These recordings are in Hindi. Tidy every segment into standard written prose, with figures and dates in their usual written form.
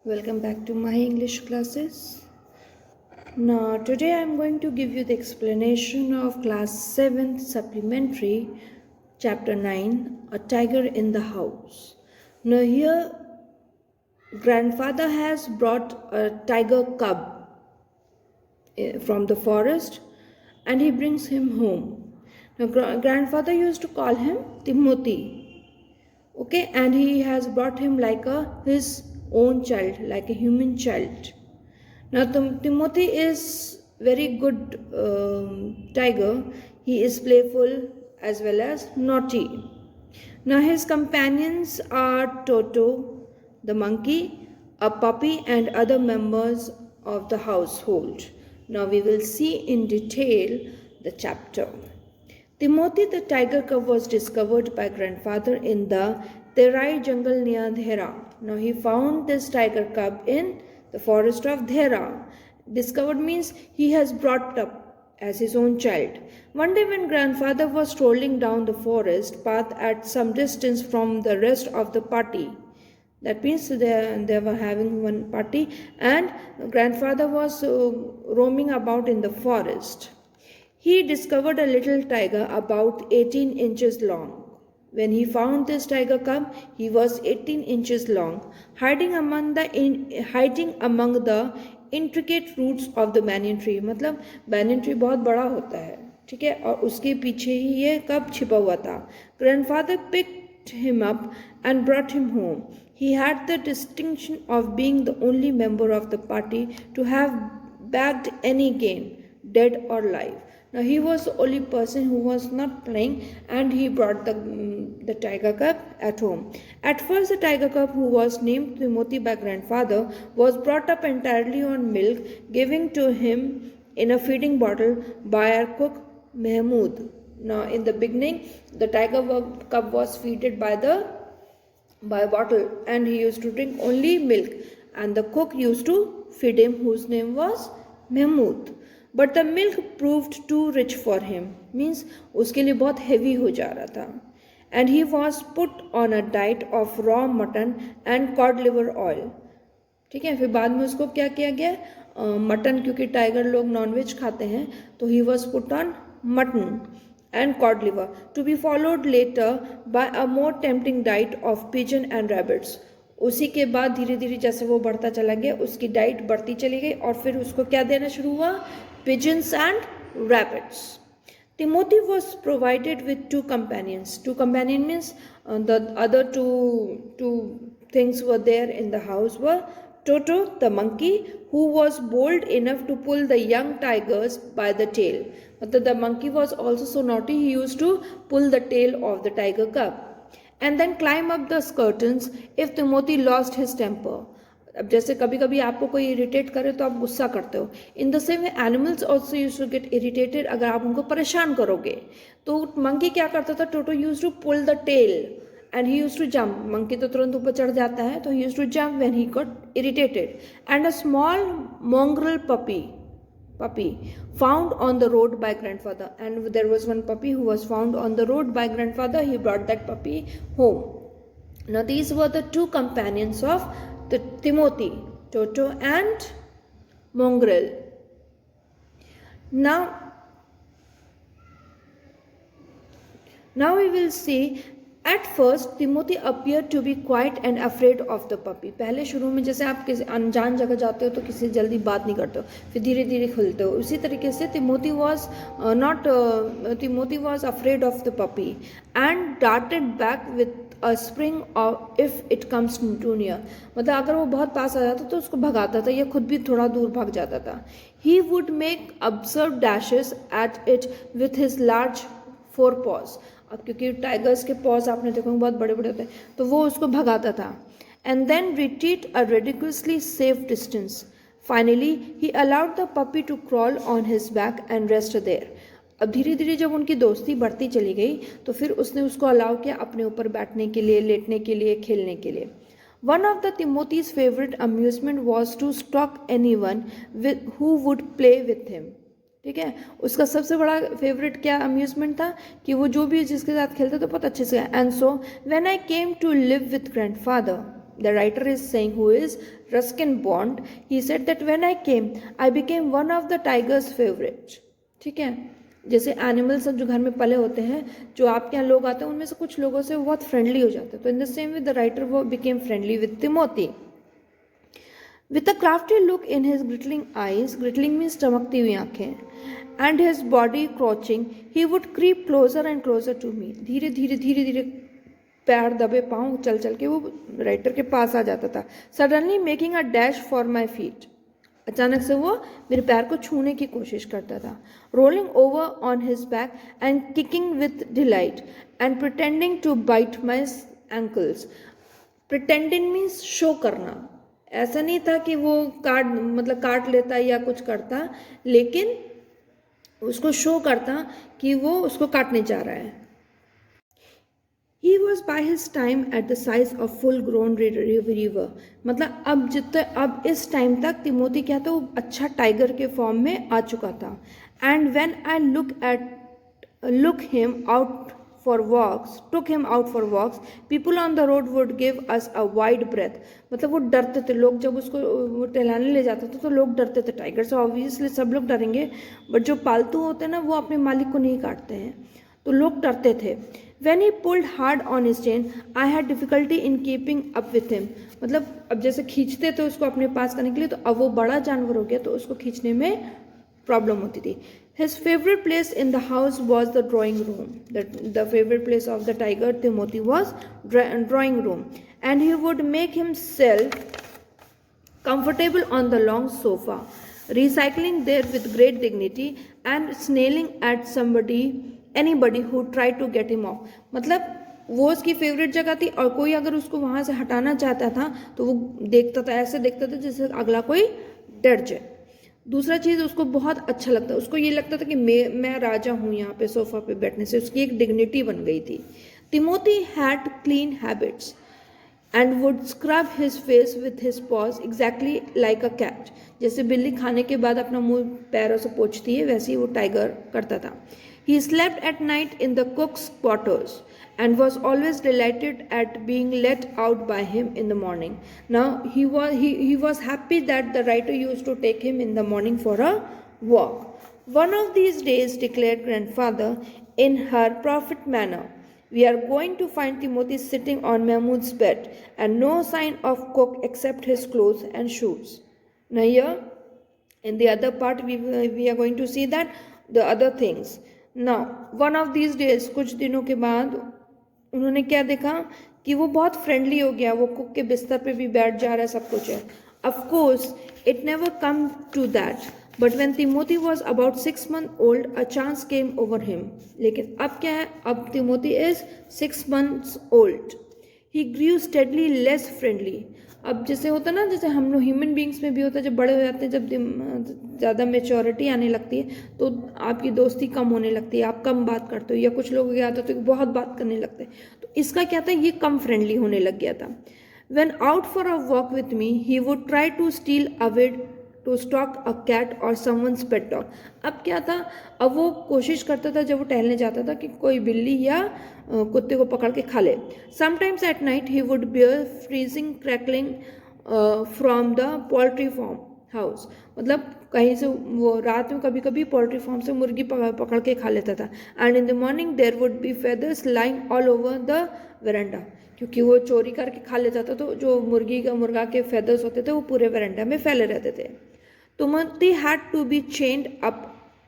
Welcome back to my English classes. Now, today I am going to give you the explanation of class 7th supplementary, chapter 9, A Tiger in the House. Now, here, grandfather has brought a tiger cub from the forest and he brings him home. Now, grandfather used to call him Timothy. Okay, and he has brought him like his own child, like a human child. Now Timothy is very good tiger. He is playful as well as naughty. Now his companions are Toto, the monkey, a puppy, and other members of the household. Now we will see in detail the chapter. Timothy the tiger cub was discovered by grandfather in the Terai jungle near Dhera. Now he found this tiger cub in the forest of Dhera. Discovered means he has brought up as his own child. One day when grandfather was strolling down the forest path at some distance from the rest of the party, that means they were having one party and grandfather was roaming about in the forest. He discovered a little tiger about 18 inches long. When he found this tiger cub, he was 18 inches long, hiding among the intricate roots of the banyan tree. मतलब banyan tree बहुत बड़ा होता है, ठीक है, और उसके पीछे ही ये कब छिपा हुआ था. Grandfather picked him up and brought him home. He had the distinction of being the only member of the party to have bagged any game, dead or alive. Now he was the only person who was not playing and he brought the tiger cub at home. At first the tiger cub, who was named Timothy by grandfather, was brought up entirely on milk given to him in a feeding bottle by our cook Mahmood. Now in the beginning the tiger cub was fed by a bottle and he used to drink only milk, and the cook used to feed him, whose name was Mahmood. But the milk proved too rich for him, means उसके लिए बहुत heavy हो जा रहा था, and he was put on a diet of raw mutton and cod liver oil. ठीक है, फिर बाद में उसको क्या किया गया, मटन, क्योंकि टाइगर लोग नॉनवेज खाते हैं, तो he was put on mutton and cod liver, to be followed later by a more tempting diet of pigeon and rabbits. उसी के बाद धीरे धीरे जैसे वो बढ़ता चला गया, उसकी डाइट बढ़ती चली गई और फिर उसको क्या देना शुरू हुआ, pigeons and rabbits. Timothy was provided with two companions. Two companion means the other two things were there in the house were Toto the monkey, who was bold enough to pull the young tigers by the tail. But the monkey was also so naughty, he used to pull the tail of the tiger cub and then climb up the curtains if Timothy lost his temper. अब जैसे कभी कभी आपको कोई इरिटेट करे तो आप गुस्सा करते हो, in the same way animals also use to get irritated अगर आप उनको परेशान करोगे. तो मंकी क्या करता था, Toto used to pull the tail and he used to jump. Monkey तो तुरंत ऊपर चढ़ जाता है, तो he used to jump when he got irritated. And a small mongrel puppy found on the road by grandfather, and there was one puppy who was found on the road by grandfather. He brought that puppy home. Now these were the two companions of the Timothy, Toto and Mongrel. Now we will see. At first Timothy appeared to be quiet and afraid of the puppy. पहले शुरू में जैसे आप किसी अनजान जगह जाते हो तो किसी जल्दी बात नहीं करते हो, फिर धीरे धीरे खुलते हो, उसी तरीके से Timothy was afraid of the puppy and darted back with a spring if it comes too near. मतलब अगर वो बहुत पास आ जाता तो उसको भगाता था, या खुद भी थोड़ा दूर भाग जाता था. He would make absurd dashes at it with his large forepaws. अब क्योंकि टाइगर्स के पॉज आपने देखो बहुत बड़े बड़े होते हैं, तो वो उसको भगाता था. And then retreat a ridiculously safe distance. Finally he allowed the puppy to crawl on his back and rest there. अब धीरे धीरे जब उनकी दोस्ती बढ़ती चली गई तो फिर उसने उसको अलाउ किया अपने ऊपर बैठने के लिए, लेटने के लिए, खेलने के लिए. One of the Timothy's favorite amusement was to stalk anyone who would play with him. ठीक है, उसका सबसे बड़ा फेवरेट क्या अम्यूजमेंट था कि वो जो भी जिसके साथ खेलता था बहुत अच्छे से. And so when I came to live with grandfather, The writer is saying, who is Ruskin Bond, he said that when I came, I became one of the tiger's favorite. ठीक है, जैसे एनिमल्स जो घर में पले होते हैं, जो आपके यहाँ लोग आते हैं, उनमें से कुछ लोगों से बहुत फ्रेंडली हो जाते हैं. तो in the same way the writer वो became friendly with Timothy. With a crafty look in his glittering eyes, glittering means चमकती हुई आंखें, and his body crouching, he would creep closer and closer to me. धीरे धीरे पैर दबे पाँव चल चल के वो राइटर के पास आ जाता था. Suddenly making a dash for my feet. अचानक से वो मेरे पैर को छूने की कोशिश करता था. Rolling over on his back and kicking with delight and pretending to bite my ankles. Pretending means show करना. ऐसा नहीं था कि वो काट लेता या कुछ करता, लेकिन उसको शो करता कि वो उसको काटने जा रहा है. He was by his time at the size of full grown river. मतलब अब इस टाइम तक तिमोथी क्या था, वो अच्छा टाइगर के फॉर्म में आ चुका था. And when I took him out for walks, people on the road would give us a wide breath. मतलब वो डरते थे लोग, जब उसको वो टहलाने ले जाता था तो लोग डरते थे. टाइगर से ऑब्वियसली सब लोग डरेंगे, बट जो पालतू होते हैं ना, वो अपने मालिक को नहीं काटते हैं, तो लोग डरते थे. When he pulled hard on his chain, I had difficulty in keeping up with him. मतलब अब जैसे खींचते थे उसको अपने पास करने के लिए, तो अब वो बड़ा जानवर हो गया तो उसको खींचने में प्रॉब्लम होती थी. His favorite place in the house was the drawing room. The favorite place of the tiger Timothy was drawing room, and he would make himself comfortable on the long sofa, recycling there with great dignity and snarling at anybody who tried to get him off. मतलब वो उसकी फेवरेट जगह थी, और कोई अगर उसको वहाँ से हटाना चाहता था तो वो ऐसे देखता था जैसे अगला कोई डर जाए. दूसरा चीज़ उसको बहुत अच्छा लगता, उसको ये लगता था कि मैं राजा हूँ यहाँ पे सोफा पे बैठने से, उसकी एक डिग्निटी बन गई थी. Timothy had clean habits and would scrub his face with his paws exactly like a cat. जैसे बिल्ली खाने के बाद अपना मुंह पैरों से पोंछती है, वैसे ही वो टाइगर करता था. He slept at night in the cook's quarters and was always delighted at being let out by him in the morning. Now he was happy that the writer used to take him in the morning for a walk. One of these days, declared grandfather in her prophet manner, we are going to find Timothy sitting on Mahmud's bed and no sign of cook except his clothes and shoes. Now here in the other part we are going to see that the other things. Now one of these days, कुछ दिनों के बाद उन्होंने क्या देखा कि वो बहुत फ्रेंडली हो गया, वो कुक के बिस्तर पे भी बैठ जा रहा है, सब कुछ है. Of course it never come to that, but when Timothy was about 6 months old, a chance came over him. लेकिन अब क्या है, अब Timothy is 6 months old. He grew steadily less friendly. अब जैसे होता है ना, जैसे हम लोग ह्यूमन बींग्स में भी होता है, जब बड़े हो जाते हैं, जब ज़्यादा मेच्योरिटी आने लगती है तो आपकी दोस्ती कम होने लगती है, आप कम बात करते हो, या कुछ लोग क्या होता है तो बहुत बात करने लगते हैं. तो इसका क्या था, ये कम फ्रेंडली होने लग गया था. When out for a walk with me, he would try to steal away to stalk a cat or someone's pet dog. अब क्या था, अब वो कोशिश करता था जब वो टहलने जाता था कि कोई बिल्ली या कुत्ते को पकड़ के खा ले. Sometimes at night he would bear freezing crackling from the poultry farm house. मतलब कहीं से वो रात में कभी कभी पोल्ट्री फार्म से मुर्गी पकड़ के खा लेता था. And in the morning there would be feathers lying all over the veranda. क्योंकि वो चोरी करके खा लेता था तो जो मुर्गा के फेदर्स होते थे वो पूरे वेरेंडा में फैले रहते थे. Timothy had to be chained up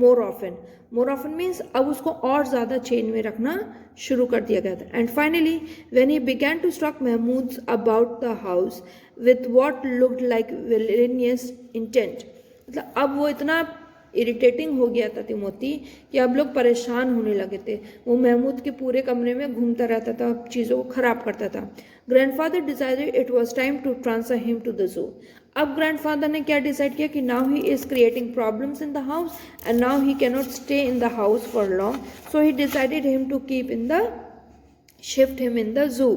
more often. More often means अब उसको और ज़्यादा चेन में रखना शुरू कर दिया गया था. And finally, when he began to stalk Mahmud about the house with what looked like villainous intent, मतलब अब वो इतना इरिटेटिंग हो गया था तिमोथी कि अब लोग परेशान होने लगे थे. वो महमूद के पूरे कमरे में घूमता रहता था, चीज़ों को खराब करता था. Grandfather decided it was time to transfer him to the zoo. अब ग्रैंडफादर ने क्या डिसाइड किया कि now he is creating problems in the house and now he can not stay in the house for long, so he decided him to shift him in the zoo.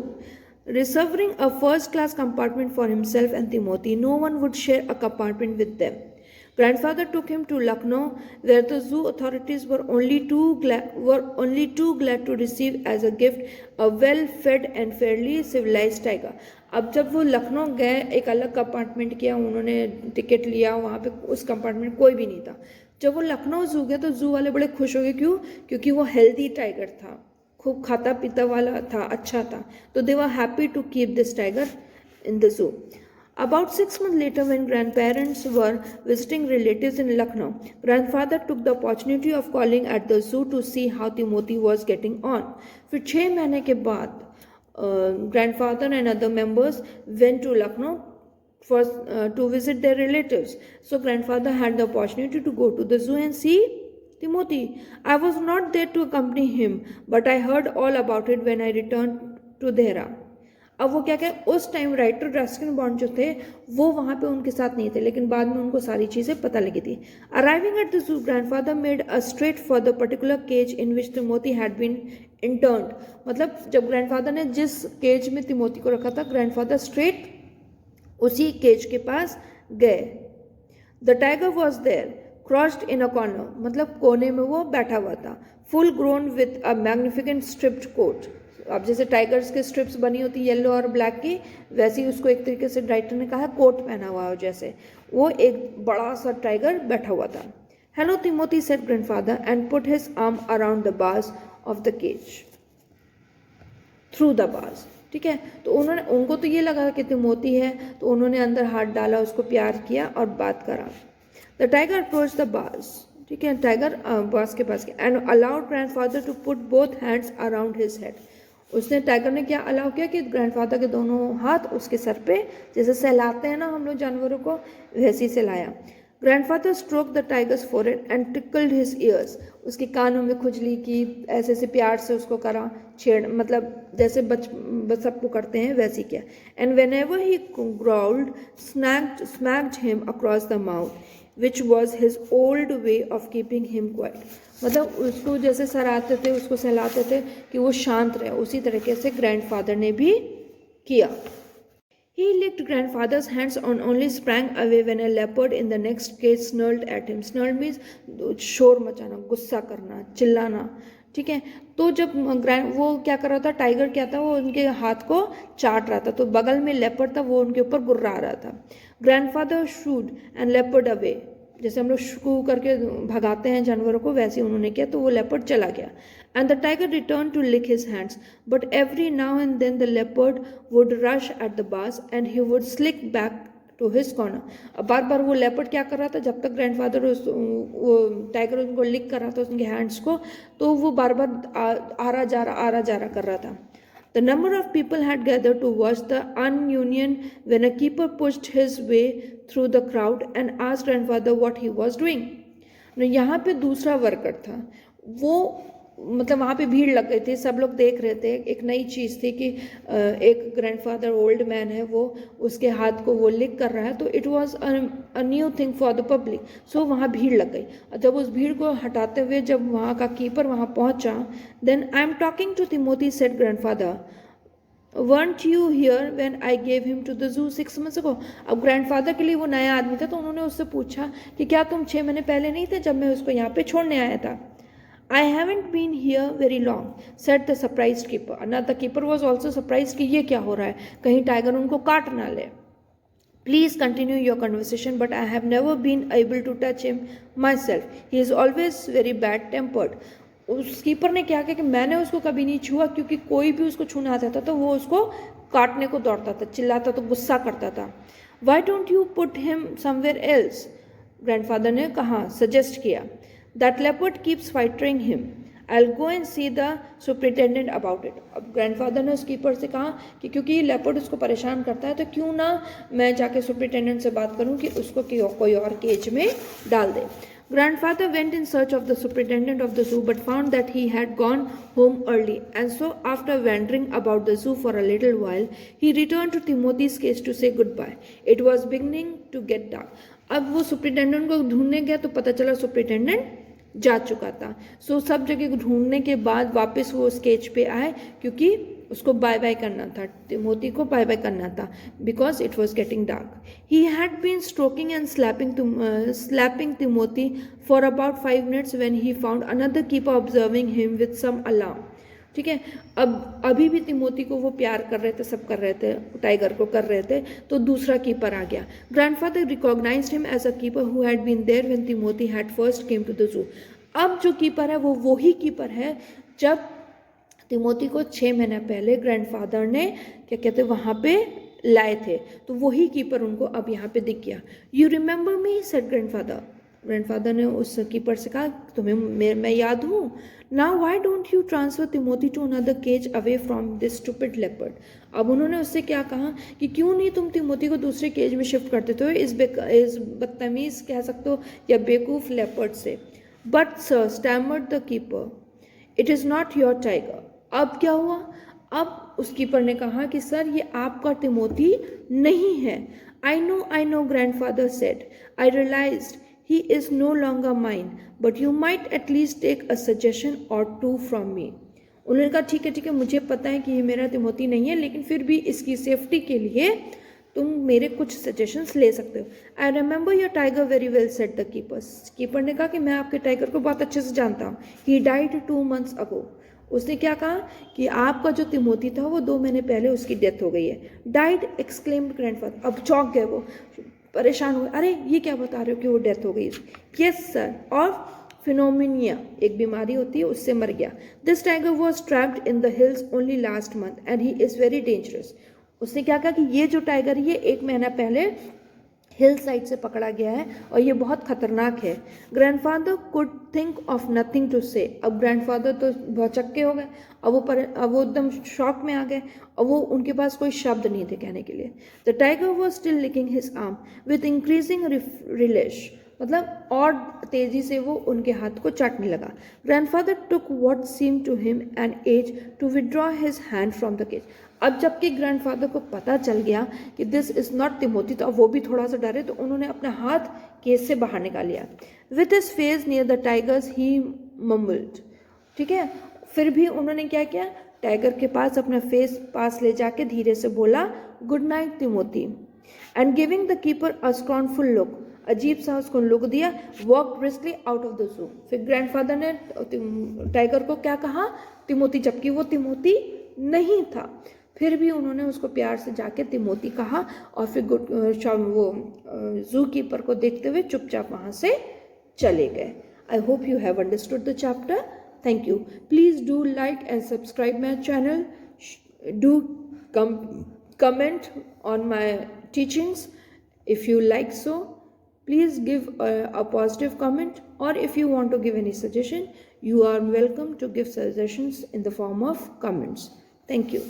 Reserving a first-class compartment for himself and Timothy, no one would share a compartment with them. Grandfather took him to Lucknow, where the zoo authorities were only too glad to receive as a gift a well-fed and fairly civilized tiger. अब जब वो लखनऊ गए, एक अलग कंपार्टमेंट किया उन्होंने, टिकट लिया, वहाँ पे उस कंपार्टमेंट कोई भी नहीं था। जब वो लखनऊ जू गया तो जू वाले बड़े खुश हो गए, क्यों? क्योंकि वो हेल्दी टाइगर था, खूब खाता पीता वाला था, अच्छा था, तो they were happy to keep this tiger in the zoo. About 6 months later, when grandparents were visiting relatives in Lucknow, grandfather took the opportunity of calling at the zoo to see how Timothy was getting on. फिर 6 महीने के बाद grandfather and other members went to Lucknow for to visit their relatives. So grandfather had the opportunity to go to the zoo and see Timothy. I was not there to accompany him, but I heard all about it when I returned to Dehra. अब वो क्या कहें, उस टाइम राइटर रस्किन बॉन्ड जो थे वो वहाँ पे उनके साथ नहीं थे, लेकिन बाद में उनको सारी चीज़ें पता लगी थी। Arriving at the zoo, grandfather made a straight for the particular cage in which Timothy had been interned. मतलब जब ग्रैंडफादर ने जिस केज में तिमोथी को रखा था, ग्रैंडफादर स्ट्रेट उसी केज के पास गए। The tiger was there crouched in a corner, मतलब कोने में वो बैठा हुआ था, full grown with a magnificent striped coat. अब जैसे टाइगर्स के स्ट्रिप्स बनी होती येलो और ब्लैक की, वैसे ही उसको एक तरीके से राइटर ने कहा कोट पहना हुआ हो, जैसे वो एक बड़ा सा टाइगर बैठा हुआ था। Hello Timothy said grandfather and put his arm around the bars of the cage, through the bars. ठीक है, तो उन्होंने, उनको तो ये लगा कि तिमोथी है, तो उन्होंने अंदर हाथ डाला, उसको प्यार किया और बात करा। The tiger approach the bars, ठीक है, टाइगर बार्स के पास गया and allowed grandfather to put both hands around his head. उसने, टाइगर ने क्या अलाउ किया कि ग्रैंडफादर के दोनों हाथ उसके सर पे, जैसे सहलाते हैं ना हम लोग जानवरों को, वैसे ही सहलाया। Grandfather stroke the tiger's forehead and tickled his ears, उसके कानों में खुजली की, ऐसे ऐसे प्यार से उसको करा, छेड़, मतलब जैसे बच सबको करते हैं वैसे ही किया। And whenever he growled smacked him across the mouth which was his old way of keeping him quiet. मतलब उसको जैसे सराहते थे, उसको सहलाते थे कि वो शांत रहे, उसी तरीके से ग्रैंडफादर ने भी किया। He licked grandfather's hands and only sprang away when a leopard in the next cage snarled at him. Snarl means शोर मचाना, गुस्सा करना, चिल्लाना। ठीक है, तो जब वो क्या कर रहा था, टाइगर क्या था, वो उनके हाथ को चाट रहा था, तो बगल में लेपर्ड था, वो उनके ऊपर गुर्रा रहा था। Grandfather should and leopard away, जैसे हम लोग शू करके भगाते हैं जानवरों को, वैसे उन्होंने किया, तो वो लेपर्ड चला गया। And the tiger return to lick his hands, but every now and then the leopard would rush at the bars and he would slink back to his corner. अब बार बार वो लेपर्ड क्या कर रहा था, जब तक ग्रैंडफादर वो टाइगर उनको लिक कर रहा था उनके हैंड्स को, तो वो बार बार आ रहा कर रहा था। The number of people had gathered to watch the ununion when a keeper pushed his way through the crowd and asked grandfather what he was doing. यहाँ पे दूसरा वर्कर था, वो मतलब वहाँ पे भीड़ लग गई थी, सब लोग देख रहे थे। एक नई चीज़ थी कि एक ग्रैंडफादर ओल्ड मैन है, वो उसके हाथ को वो लिक कर रहा है, तो it was a new thing for the public. So वहाँ भीड़ लग गई। जब उस भीड़ को हटाते हुए जब वहाँ का कीपर वहाँ पहुँचा, then I am talking to Timothy said grandfather, weren't you here when I gave him to the zoo 6 months ago? अब ग्रैंडफादर के लिए वो नया आदमी था, तो उन्होंने उससे पूछा कि क्या तुम 6 महीने पहले नहीं थे जब मैं उसको यहाँ पे छोड़ने आया था? I haven't been here very long, said the surprised keeper. Now the keeper was also surprised कि ये क्या हो रहा है, कहीं टाइगर उनको काट ना ले। Please continue your conversation, but I have never been able to touch him myself. He is always very bad tempered. उस कीपर ने क्या किया कि मैंने उसको कभी नहीं छुआ, क्योंकि कोई भी उसको छूना आता था तो वो उसको काटने को दौड़ता था, चिल्लाता तो गुस्सा करता था। Why don't you put him somewhere else? Grandfather ने कहा, सजेस्ट किया। That leopard keeps fighting him. I'll go and see the superintendent about it. अब ग्रैंडफादर ने उस कीपर से कहा कि क्योंकि ये लेपर्ड उसको परेशान करता है, तो क्यों ना मैं जाके सुपरिटेंडेंट से बात करूं कि उसको कोई और केज में डाल दे। Grandfather went in search of the superintendent of the zoo, but found that he had gone home early, and so after wandering about the zoo for a little while, he returned to Timothy's cage to say goodbye. It was beginning to get dark. अब वो सुपरिटेंडेंट को ढूंढने गया तो पता चला सुपरिटेंडेंट जा चुका था। सो सब जगह ढूंढने के बाद वापस वो उस केज पे आए, क्योंकि उसको बाय बाय करना था, तिमोथी को बाय बाय करना था, because it was getting dark. He had been stroking and slapping Timothy for about 5 minutes when he found another keeper observing him with some alarm. ठीक है। अब अभी भी तिमोथी को वो प्यार कर रहे थे, सब कर रहे थे, टाइगर को कर रहे थे, तो दूसरा कीपर आ गया। Grandfather recognised him as a keeper who had been there when Timothy had first came to the zoo. अब जो कीपर है वो वही कीपर है जब तिमोथी को 6 महीने पहले ग्रैंडफादर ने क्या कहते वहाँ पे लाए थे, तो वही कीपर उनको अब यहाँ पे दिख गया। You remember me said grandfather. Grandfather ने उस कीपर से कहा तुम्हें मैं याद हूँ। Now why don't you transfer Timothy to another cage away from this stupid leopard. अब उन्होंने उससे क्या कहा कि क्यों नहीं तुम तिमोथी को दूसरे केज में शिफ्ट कर देते हो इस बदतमीज कह सकते हो या बेवकूफ़ लेपर्ड से। But sir stammered the keeper, it is not your tiger. अब क्या हुआ, अब उस कीपर ने कहा कि सर ये आपका तिमोथी नहीं है। I know grandfather said, I realised he is no longer mine, but you might at least take a suggestion or two from me. उन्होंने कहा ठीक है मुझे पता है कि ये मेरा तिमोथी नहीं है, लेकिन फिर भी इसकी सेफ्टी के लिए तुम मेरे कुछ सजेशंस ले सकते हो। I remember your tiger very well said the keeper ने कहा कि मैं आपके टाइगर को बहुत अच्छे से जानता हूँ। He died 2 months ago। उसने क्या कहा कि आपका जो तिमोथी था वो 2 महीने पहले उसकी डेथ हो गई है। Died exclaimed grandfather. अब चौंक गए वो, परेशान हुए, अरे ये क्या बता रहे हो कि वो डेथ हो गई। यस सर, और फिनोमिनिया एक बीमारी होती है उससे मर गया। This tiger was trapped in the hills only last month and he is very dangerous. उसने क्या कहा कि ये जो टाइगर ये 1 महीना पहले हिल साइड से पकड़ा गया है और ये बहुत खतरनाक है। Grandfather could think of nothing to say. अब ग्रैंडफादर तो बहुत चक्के हो गए, अब वो एकदम शॉक में आ गए और वो उनके पास कोई शब्द नहीं थे कहने के लिए। The tiger was still licking his arm with increasing relish, मतलब और तेजी से वो उनके हाथ को चाटने लगा। Grandfather took what seem to him an age to withdraw his hand from the cage. अब जबकि ग्रैंडफादर को पता चल गया कि दिस इज नॉट तिमोथी, तो अब वो भी थोड़ा सा डरे, तो उन्होंने अपना हाथ केज से बाहर निकाल लिया। With his face near the tiger's he mumbled. ठीक है, फिर भी उन्होंने क्या किया, टाइगर के पास अपना फेस पास ले जाके धीरे से बोला good night Timothy and giving the keeper a scornful look, अजीब सा उसको लुक दिया। Walk briskly out of the zoo. फिर ग्रैंडफादर ने टाइगर को क्या कहा, तिमोथी, जबकि वो तिमोथी नहीं था। फिर भी उन्होंने उसको प्यार से जाके तिमोथी कहा और फिर वो जू कीपर को देखते हुए चुपचाप वहाँ से चले गए। I hope you have understood the chapter. Thank you. Please do like and subscribe my channel. Do comment on my teachings if you like so. Please give a positive comment, or if you want to give any suggestion, you are welcome to give suggestions in the form of comments. Thank you.